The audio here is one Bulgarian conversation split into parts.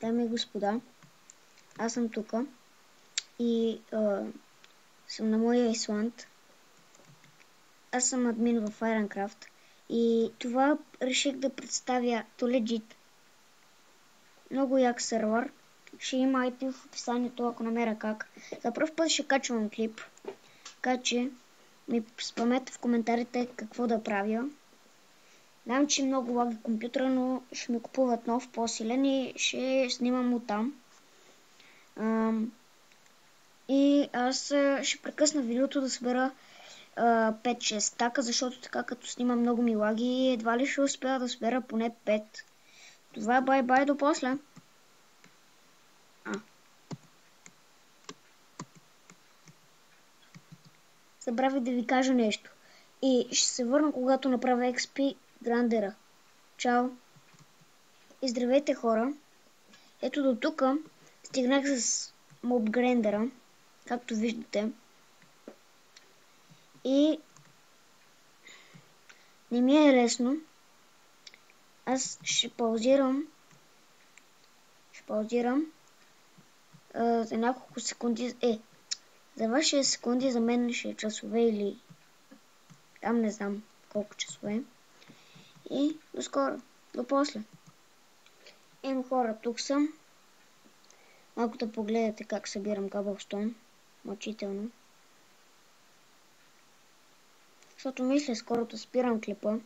Дами и господа, аз съм тук и съм на моя Исланд. Аз съм админ в Ironcraft и това реших да представя To Legit. Много як сервер. Ще има IP в описанието, ако намеря как. За първ път ще качвам клип, така че ми спамете в коментарите какво да правя. Знам, че много лаги компютъра, но ще ми купуват нов, по-силен и ще снимам оттам. И аз ще прекъсна видеото да събера 5-6 стака, защото така като снимам много ми лаги, едва ли ще успея да събера поне 5. Това е бай-бай, до после. Забравих да ви кажа нещо. И ще се върна, когато направя XP Грандера. Чао! И здравейте, хора! Ето до тук стигнах с Mob Grandera, както виждате. И не ми е лесно. Аз ще паузирам. За няколко секунди. За ваши секунди, за мен ще е часове или там не знам колко часове. И до скоро. До после. Хора, тук съм. Малко да погледате как събирам кабелстон. Мъчително. Защото мисля скоро да спирам клипа.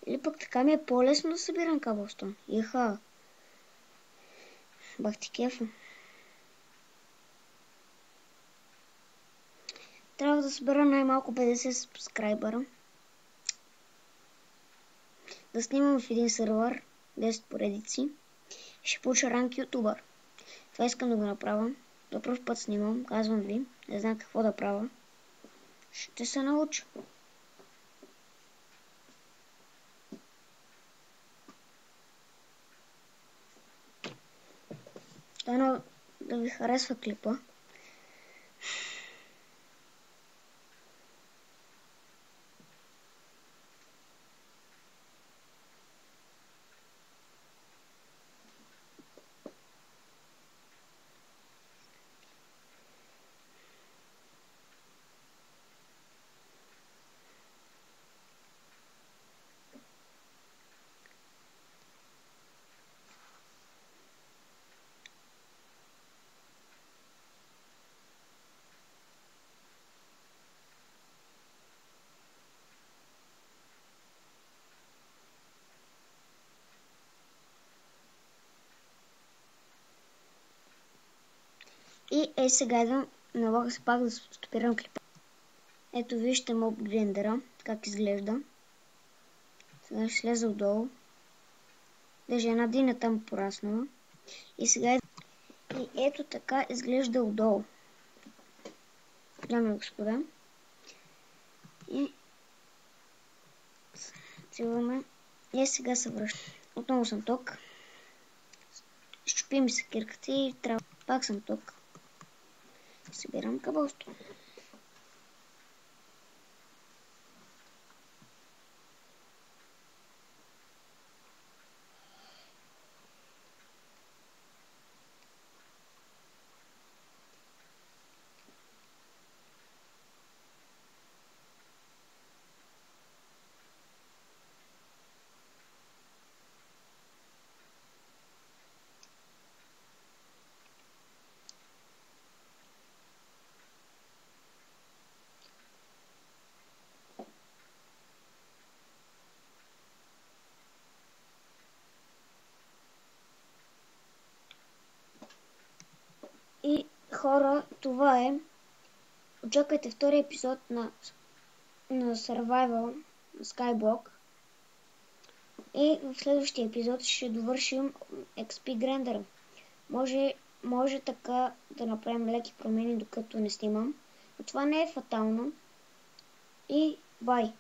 Или пък така ми е по-лесно да събирам кабелстон. Иха. Бах ти кефа. Трябва да събера най-малко 50 сабскрайбъра. Да снимам в един сервер 10 поредици. Ще получа ранг ютубър. Това искам да го направя. За пръв път снимам, казвам ви. Не знам какво да правя. Ще се науча. Дано да ви харесва клипа. И сега идвам, налага се пак да стопирам клипа. Ето вижте Mob Grandera, как изглежда. Сега ще слеза отдолу. Даже една диня там пораснала. И сега и ето така изглежда отдолу. Дами и господа. И циваме. И сега се връщам. Отново съм тук. Щупи ми се кирката и трябва. Пак съм тук. Събирам кабелстон. И хора, това е. Очаквайте втори епизод на Survival на Skyblock. И в следващия епизод ще довършим XP Grandera. Може така да направим леки промени, докато не снимам. Но това не е фатално. И бай!